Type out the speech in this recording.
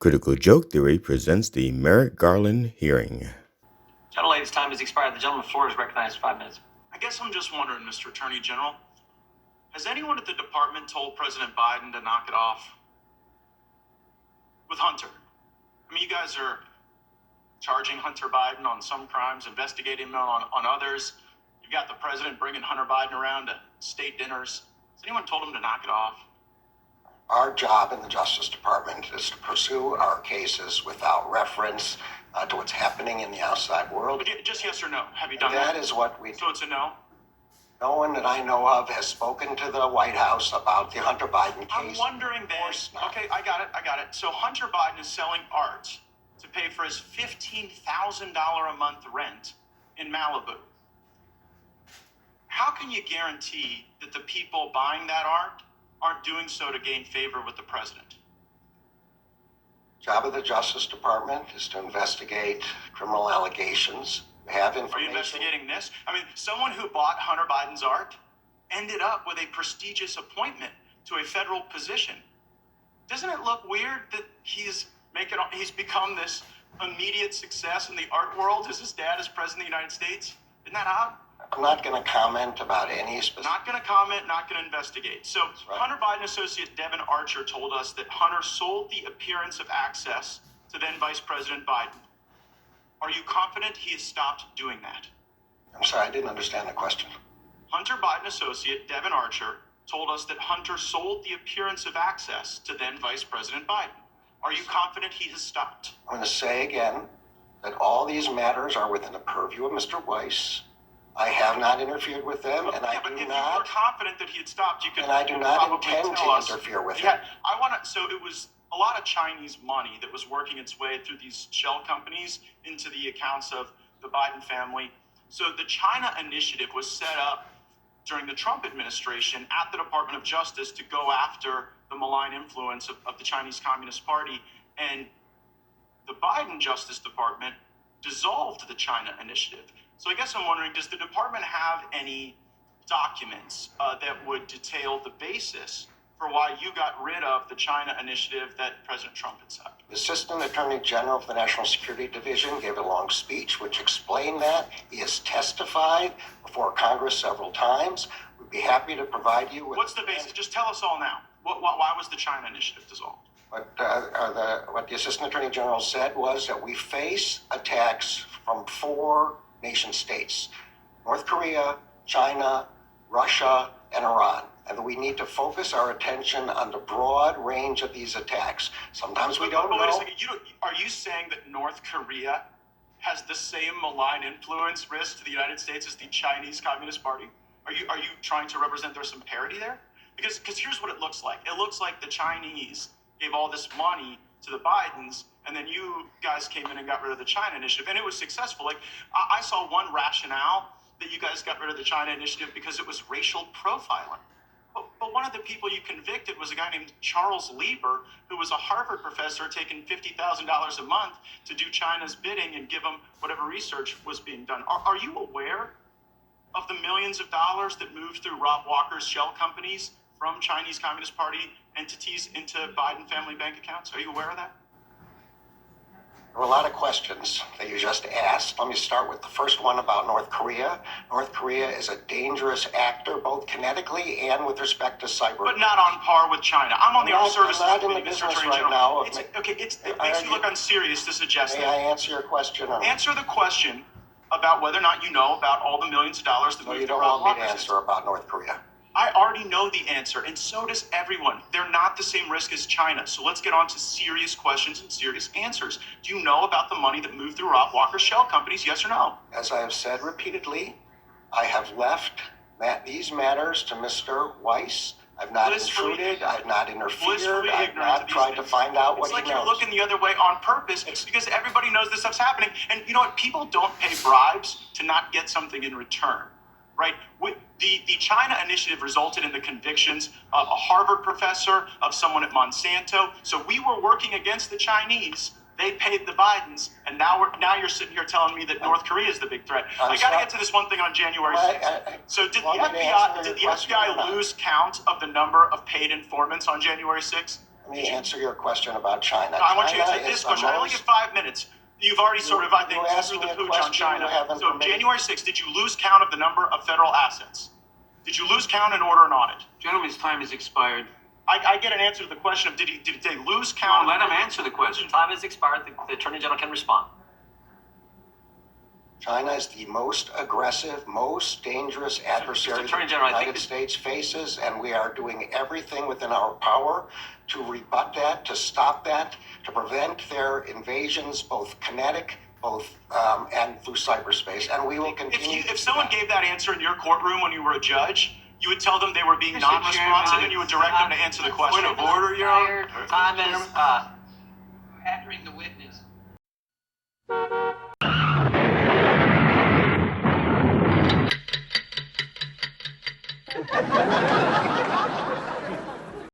Critical Joke Theory presents the Merrick Garland hearing. Gentle lady's time has expired. The gentleman floor is recognized for 5 minutes. I guess I'm just wondering, Mr. Attorney General, has anyone at the department told President Biden to knock it off with Hunter? I mean, you guys are charging Hunter Biden on some crimes, investigating him on others. You've got the president bringing Hunter Biden around to state dinners. Has anyone told him to knock it off? Our job in the Justice Department is to pursue our cases without reference to what's happening in the outside world. But just yes or no. Have you done that? That is what we do. So it's a no? No one that I know of has spoken to the White House about the Hunter Biden case. I'm wondering then. Okay, I got it. So Hunter Biden is selling art to pay for his $15,000 a month rent in Malibu. How can you guarantee that the people buying that art aren't doing so to gain favor with the president? Job of the Justice Department is to investigate criminal allegations. We have information. Are you investigating this? I mean, someone who bought Hunter Biden's art ended up with a prestigious appointment to a federal position. Doesn't it look weird that he's become this immediate success in the art world as his dad is president of the United States? Isn't that odd? I'm not going to comment about any specific... Not going to comment, not going to investigate. So right. Hunter Biden associate Devin Archer told us that Hunter sold the appearance of access to then Vice President Biden. Are you confident he has stopped doing that? I'm sorry, I didn't understand the question. Hunter Biden associate Devin Archer told us that Hunter sold the appearance of access to then Vice President Biden. Are you confident he has stopped? I'm going to say again that all these matters are within the purview of Mr. Weiss. I have not interfered with them, and I do if not. you were confident that he had stopped, you could. And I do not probably intend tell to us. interfere with Yeah, him. So it was a lot of Chinese money that was working its way through these shell companies into the accounts of the Biden family. So the China initiative was set up during the Trump administration at the Department of Justice to go after the malign influence of the Chinese Communist Party. And the Biden Justice Department dissolved the China initiative. So I guess I'm wondering, does the department have any documents that would detail the basis for why you got rid of the China initiative that President Trump had set? The Assistant Attorney General of the National Security Division gave a long speech which explained that. He has testified before Congress several times. We'd be happy to provide you with... What's the basis? Just tell us all now. Why was the China initiative dissolved? What the Assistant Attorney General said was that we face attacks from 4 nation states: North Korea, China, Russia, and Iran. And that we need to focus our attention on the broad range of these attacks. Sometimes we don't know. Wait a second. Are you saying that North Korea has the same malign influence risk to the United States as the Chinese Communist Party? Are you trying to represent there's some parity there? Because here's what it looks like. It looks like the Chinese gave all this money to the Bidens, and then you guys came in and got rid of the China initiative, and it was successful. Like, I saw one rationale that you guys got rid of the China initiative because it was racial profiling. But one of the people you convicted was a guy named Charles Lieber, who was a Harvard professor taking $50,000 a month to do China's bidding and give them whatever research was being done. Are you aware of the millions of dollars that moved through Rob Walker's shell companies from Chinese Communist Party entities into Biden family bank accounts? Are you aware of that? There were a lot of questions that you just asked. Let me start with the first one about North Korea. North Korea is a dangerous actor, both kinetically and with respect to cyber. But not on par with China. I'm on the Armed Services Committee, Mr. Attorney General. It makes you look unserious to suggest that. May I answer your question? Answer the question about whether or not you know about all the millions of dollars that moved through Rob Walker's. So you don't want me to answer about North Korea? I already know the answer, and so does everyone. They're not the same risk as China. So let's get on to serious questions and serious answers. Do you know about the money that moved through Rob Walker's shell companies, yes or no? As I have said repeatedly, I have left these matters to Mr. Weiss. I've not intruded. I've not interfered. I've not tried to find out what he knows. It's like you're looking the other way on purpose because everybody knows this stuff's happening. And you know what? People don't pay bribes to not get something in return. Right? The China initiative resulted in the convictions of a Harvard professor, of someone at Monsanto. So we were working against the Chinese. They paid the Bidens, and now you're sitting here telling me that North Korea is the big threat. I got to get to this one thing on January 6th. So did the FBI lose count of the number of paid informants on January 6th? Let me answer your question about China. No, I want you to China answer this is the question. I only most- get 5 minutes. You've already sort of, I think, you asked threw me the a pooch on question China. you haven't So permitted. January 6th, did you lose count of the number of federal assets? Did you lose count and order an audit? Gentleman's time has expired. I get an answer to the question of did they lose No, count? let him answer the question. Time has expired. The Attorney General can respond. China is the most aggressive, most dangerous adversary Attorney the General, I think United States faces, and we are doing everything within our power to rebut that, to stop that, to prevent their invasions, both kinetic, and through cyberspace. And we will continue. If someone gave that answer in your courtroom when you were a judge, you would tell them they were being Mr. non-responsive, Chairman, and you would direct them to answer the question. Point of order, Your Honor. Time is Answering the witness.